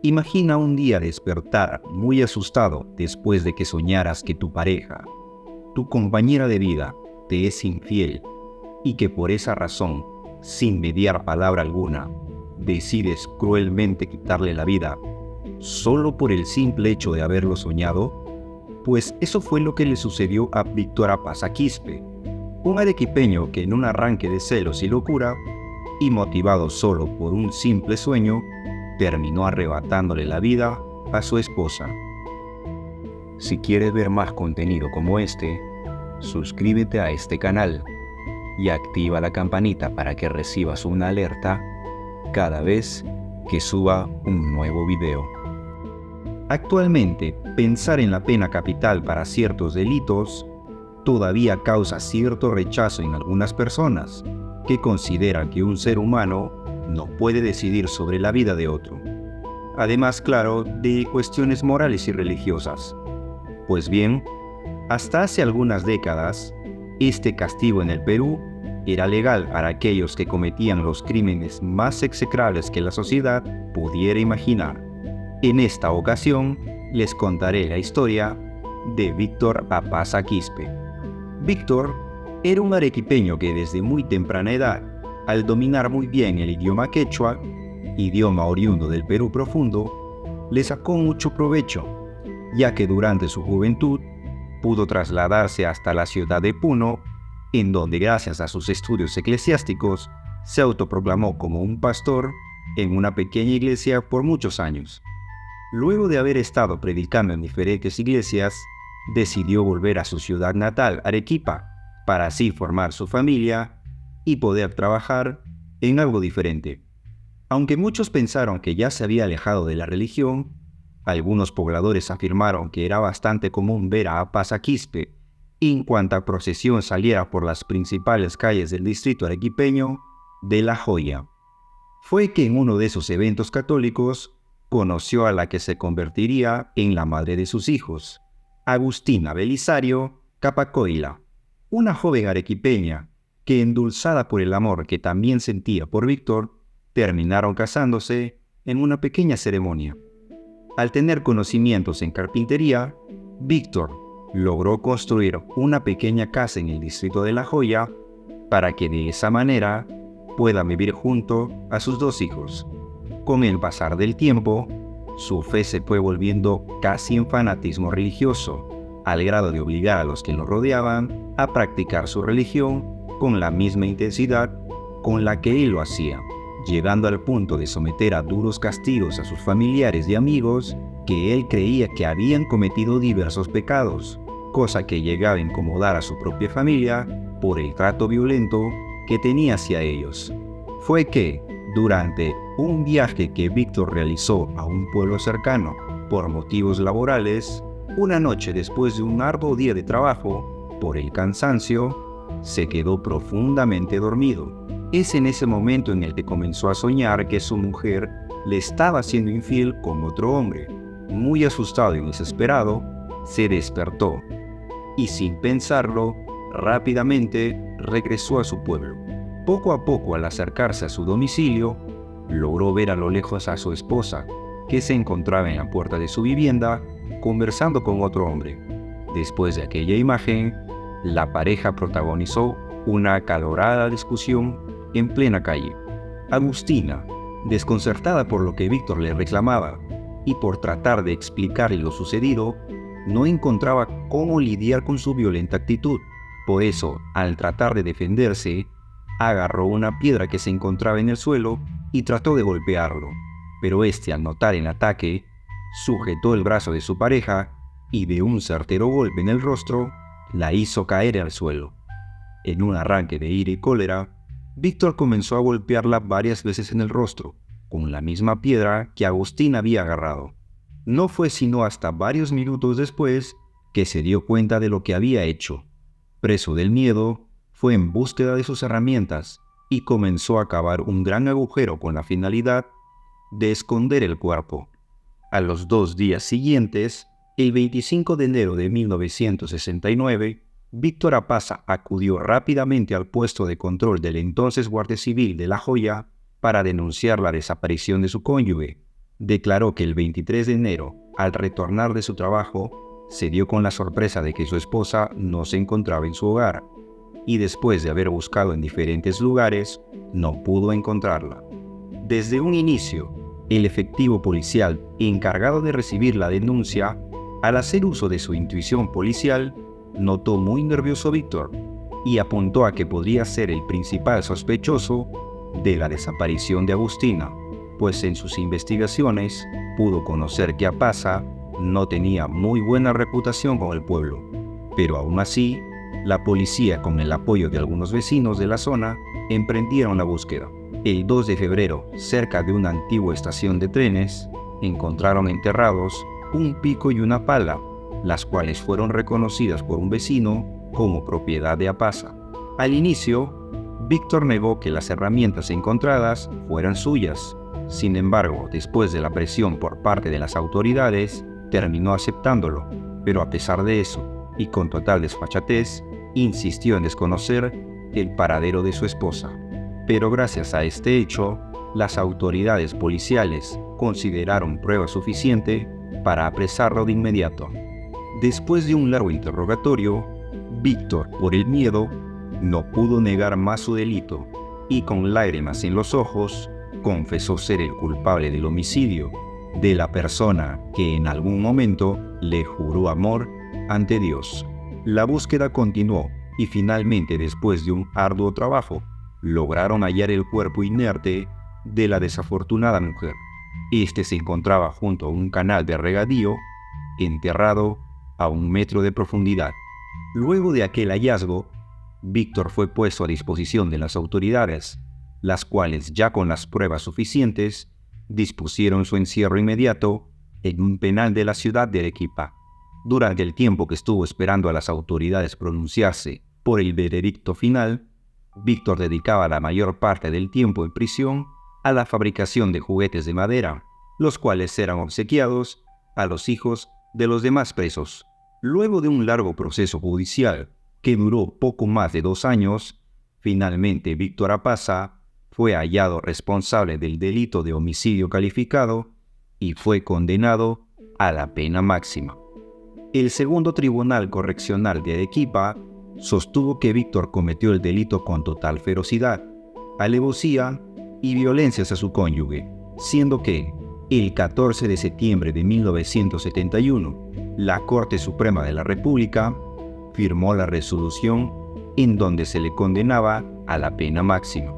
Imagina un día despertar muy asustado después de que soñaras que tu pareja, tu compañera de vida, te es infiel y que por esa razón, sin mediar palabra alguna, decides cruelmente quitarle la vida solo por el simple hecho de haberlo soñado. Pues eso fue lo que le sucedió a Víctor Apaza Quispe, un arequipeño que en un arranque de celos y locura, y motivado solo por un simple sueño, terminó arrebatándole la vida a su esposa. Si quieres ver más contenido como este, suscríbete a este canal y activa la campanita para que recibas una alerta cada vez que suba un nuevo video. Actualmente, pensar en la pena capital para ciertos delitos todavía causa cierto rechazo en algunas personas que consideran que un ser humano no puede decidir sobre la vida de otro. Además, claro, de cuestiones morales y religiosas. Pues bien, hasta hace algunas décadas, este castigo en el Perú era legal para aquellos que cometían los crímenes más execrables que la sociedad pudiera imaginar. En esta ocasión, les contaré la historia de Víctor Apaza Quispe. Víctor era un arequipeño que desde muy temprana edad, al dominar muy bien el idioma quechua, idioma oriundo del Perú profundo, le sacó mucho provecho, ya que durante su juventud pudo trasladarse hasta la ciudad de Puno, en donde gracias a sus estudios eclesiásticos se autoproclamó como un pastor en una pequeña iglesia por muchos años. Luego de haber estado predicando en diferentes iglesias, decidió volver a su ciudad natal, Arequipa, para así formar su familia y poder trabajar en algo diferente. Aunque muchos pensaron que ya se había alejado de la religión, algunos pobladores afirmaron que era bastante común ver a Apaza Quispe en cuanta procesión saliera por las principales calles del distrito arequipeño de La Joya. Fue que en uno de esos eventos católicos conoció a la que se convertiría en la madre de sus hijos, Agustina Belisario Capacoila, una joven arequipeña que, endulzada por el amor que también sentía por Víctor, terminaron casándose en una pequeña ceremonia. Al tener conocimientos en carpintería, Víctor logró construir una pequeña casa en el distrito de La Joya para que de esa manera pueda vivir junto a sus dos hijos. Con el pasar del tiempo, su fe se fue volviendo casi en fanatismo religioso, al grado de obligar a los que lo rodeaban a practicar su religión con la misma intensidad con la que él lo hacía, llegando al punto de someter a duros castigos a sus familiares y amigos que él creía que habían cometido diversos pecados, cosa que llegaba a incomodar a su propia familia por el trato violento que tenía hacia ellos. Fue que, durante un viaje que Víctor realizó a un pueblo cercano por motivos laborales, una noche después de un arduo día de trabajo, por el cansancio, se quedó profundamente dormido. Es en ese momento en el que comenzó a soñar que su mujer le estaba siendo infiel con otro hombre. Muy asustado y desesperado, se despertó y, sin pensarlo, rápidamente regresó a su pueblo. Poco a poco, al acercarse a su domicilio, logró ver a lo lejos a su esposa, que se encontraba en la puerta de su vivienda conversando con otro hombre. Después de aquella imagen, la pareja protagonizó una acalorada discusión en plena calle. Agustina, desconcertada por lo que Víctor le reclamaba y por tratar de explicarle lo sucedido, no encontraba cómo lidiar con su violenta actitud. Por eso, al tratar de defenderse, agarró una piedra que se encontraba en el suelo y trató de golpearlo, pero este, al notar el ataque, sujetó el brazo de su pareja y de un certero golpe en el rostro, la hizo caer al suelo. En un arranque de ira y cólera, Víctor comenzó a golpearla varias veces en el rostro, con la misma piedra que Agustín había agarrado. No fue sino hasta varios minutos después que se dio cuenta de lo que había hecho. Preso del miedo, fue en búsqueda de sus herramientas y comenzó a cavar un gran agujero con la finalidad de esconder el cuerpo. A los 2 días siguientes, el 25 de enero de 1969, Víctor Apaza acudió rápidamente al puesto de control del entonces Guardia Civil de La Joya para denunciar la desaparición de su cónyuge, Declaró que el 23 de enero, al retornar de su trabajo, se dio con la sorpresa de que su esposa no se encontraba en su hogar, y después de haber buscado en diferentes lugares, no pudo encontrarla. Desde un inicio, el efectivo policial encargado de recibir la denuncia, al hacer uso de su intuición policial, notó muy nervioso a Víctor y apuntó a que podría ser el principal sospechoso de la desaparición de Agustina, pues en sus investigaciones pudo conocer que Apaza no tenía muy buena reputación con el pueblo. Pero aún así, la policía, con el apoyo de algunos vecinos de la zona, emprendieron la búsqueda. El 2 de febrero, cerca de una antigua estación de trenes, encontraron enterrados un pico y una pala, las cuales fueron reconocidas por un vecino como propiedad de Apaza. Al inicio, Víctor negó que las herramientas encontradas fueran suyas. Sin embargo, después de la presión por parte de las autoridades, terminó aceptándolo, pero a pesar de eso, y con total desfachatez, insistió en desconocer el paradero de su esposa. Pero gracias a este hecho, las autoridades policiales consideraron prueba suficiente para apresarlo de inmediato. Después de un largo interrogatorio, Víctor, por el miedo, no pudo negar más su delito y con lágrimas en los ojos, confesó ser el culpable del homicidio de la persona que en algún momento le juró amor ante Dios. La búsqueda continuó y finalmente, después de un arduo trabajo, lograron hallar el cuerpo inerte de la desafortunada mujer. Este se encontraba junto a un canal de regadío, enterrado a 1 metro de profundidad. Luego de aquel hallazgo, Víctor fue puesto a disposición de las autoridades, las cuales, ya con las pruebas suficientes, dispusieron su encierro inmediato en un penal de la ciudad de Arequipa. Durante el tiempo que estuvo esperando a las autoridades pronunciarse por el veredicto final, Víctor dedicaba la mayor parte del tiempo en prisión a la fabricación de juguetes de madera, los cuales eran obsequiados a los hijos de los demás presos. Luego de un largo proceso judicial que duró poco más de 2 años, finalmente Víctor Apaza fue hallado responsable del delito de homicidio calificado y fue condenado a la pena máxima. El segundo Tribunal Correccional de Arequipa sostuvo que Víctor cometió el delito con total ferocidad, alevosía y violencias a su cónyuge, siendo que, el 14 de septiembre de 1971, la Corte Suprema de la República firmó la resolución en donde se le condenaba a la pena máxima.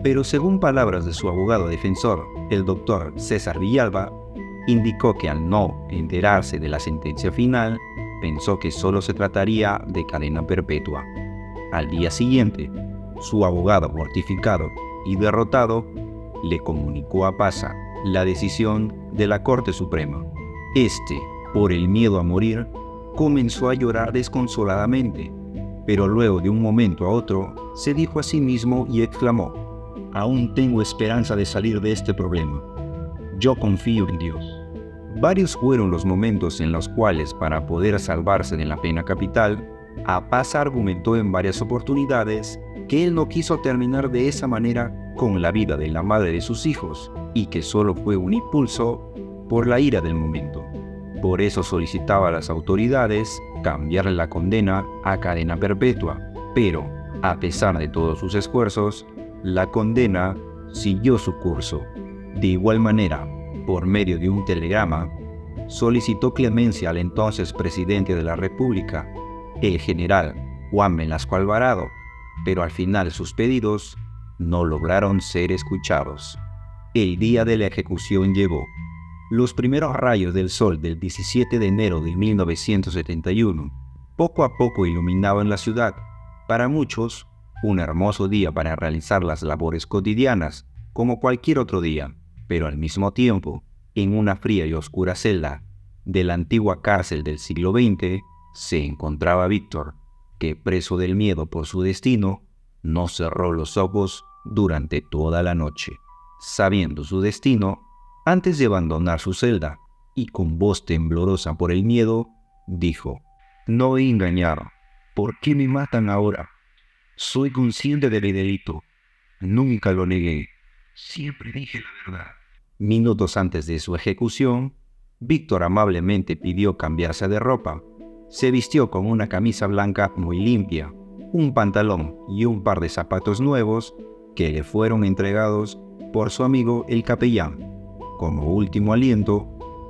Pero según palabras de su abogado defensor, el doctor César Villalba, indicó que al no enterarse de la sentencia final, pensó que solo se trataría de cadena perpetua. Al día siguiente, su abogado, mortificado y derrotado, le comunicó a Apaza la decisión de la Corte Suprema. Este, por el miedo a morir, comenzó a llorar desconsoladamente, pero luego de un momento a otro se dijo a sí mismo y exclamó: «Aún tengo esperanza de salir de este problema. Yo confío en Dios». Varios fueron los momentos en los cuales, para poder salvarse de la pena capital, Apaza argumentó en varias oportunidades que él no quiso terminar de esa manera con la vida de la madre de sus hijos y que solo fue un impulso por la ira del momento. Por eso solicitaba a las autoridades cambiar la condena a cadena perpetua, pero, a pesar de todos sus esfuerzos, la condena siguió su curso. De igual manera, por medio de un telegrama, solicitó clemencia al entonces presidente de la República, el general Juan Velasco Alvarado, pero al final sus pedidos no lograron ser escuchados. El día de la ejecución llegó. Los primeros rayos del sol del 17 de enero de 1971 poco a poco iluminaban la ciudad. Para muchos, un hermoso día para realizar las labores cotidianas, como cualquier otro día, pero al mismo tiempo, en una fría y oscura celda de la antigua cárcel del siglo XX, se encontraba Víctor, que, preso del miedo por su destino, no cerró los ojos durante toda la noche. Sabiendo su destino, antes de abandonar su celda, y con voz temblorosa por el miedo, dijo: «No he engañado. ¿Por qué me matan ahora? Soy consciente de mi delito. Nunca lo negué. Siempre dije la verdad. Minutos antes de su ejecución, Víctor amablemente pidió cambiarse de ropa. Se vistió con una camisa blanca muy limpia, un pantalón y un par de zapatos nuevos que le fueron entregados por su amigo el capellán. Como último aliento,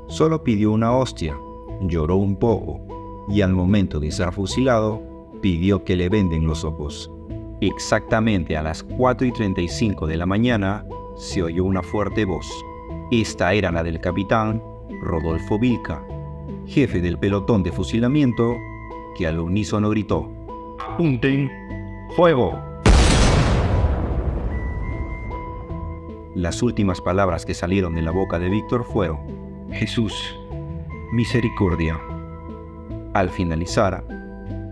solo pidió una hostia, lloró un poco y al momento de ser fusilado, pidió que le venden los ojos. Exactamente a las 4:35 de la mañana se oyó una fuerte voz. Esta era la del capitán Rodolfo Vilca, jefe del pelotón de fusilamiento, que al unísono gritó: ¡Punten! ¡Fuego! Las últimas palabras que salieron de la boca de Víctor fueron: Jesús, misericordia. Al finalizar,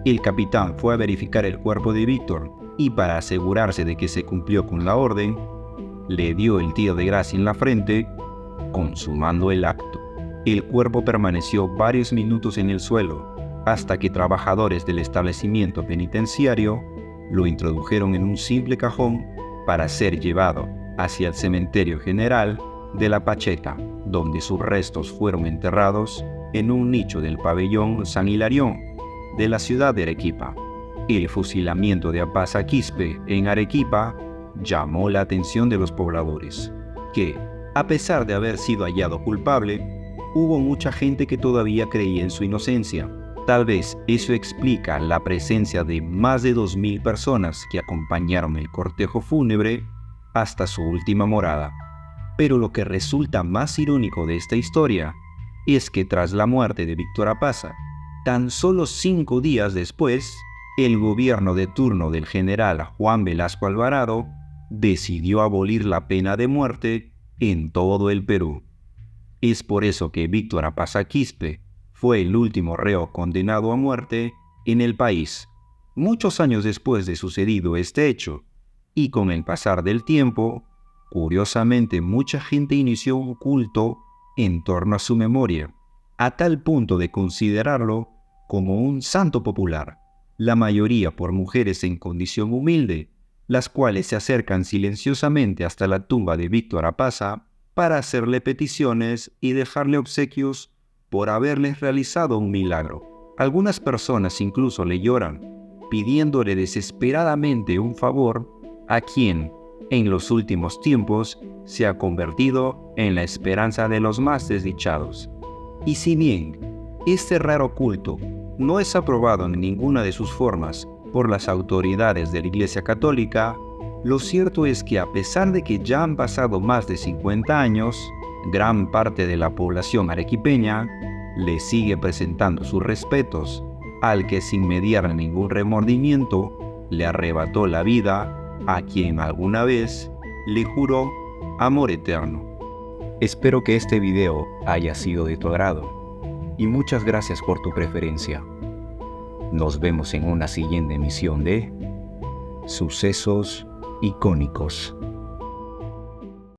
el capitán fue a verificar el cuerpo de Víctor y para asegurarse de que se cumplió con la orden, le dio el tiro de gracia en la frente, consumando el acto. El cuerpo permaneció varios minutos en el suelo, hasta que trabajadores del establecimiento penitenciario lo introdujeron en un simple cajón para ser llevado hacia el cementerio general de La Pacheta, donde sus restos fueron enterrados en un nicho del pabellón San Hilarión de la ciudad de Arequipa. El fusilamiento de Apasa Quispe en Arequipa llamó la atención de los pobladores, que, a pesar de haber sido hallado culpable, hubo mucha gente que todavía creía en su inocencia. Tal vez eso explica la presencia de más de 2.000 personas que acompañaron el cortejo fúnebre hasta su última morada. Pero lo que resulta más irónico de esta historia es que tras la muerte de Víctor Apasa, tan solo 5 días después, el gobierno de turno del general Juan Velasco Alvarado decidió abolir la pena de muerte en todo el Perú. Es por eso que Víctor Apasa Quispe fue el último reo condenado a muerte en el país, muchos años después de sucedido este hecho, y con el pasar del tiempo, curiosamente mucha gente inició un culto en torno a su memoria, a tal punto de considerarlo como un santo popular, la mayoría por mujeres en condición humilde, las cuales se acercan silenciosamente hasta la tumba de Víctor Apasa para hacerle peticiones y dejarle obsequios por haberles realizado un milagro. Algunas personas incluso le lloran, pidiéndole desesperadamente un favor a quien, en los últimos tiempos, se ha convertido en la esperanza de los más desdichados. Y si bien este raro culto no es aprobado en ninguna de sus formas por las autoridades de la Iglesia Católica, lo cierto es que a pesar de que ya han pasado más de 50 años, gran parte de la población arequipeña le sigue presentando sus respetos al que sin mediar ningún remordimiento le arrebató la vida a quien alguna vez le juró amor eterno. Espero que este video haya sido de tu agrado y muchas gracias por tu preferencia. Nos vemos en una siguiente emisión de Sucesos Icónicos.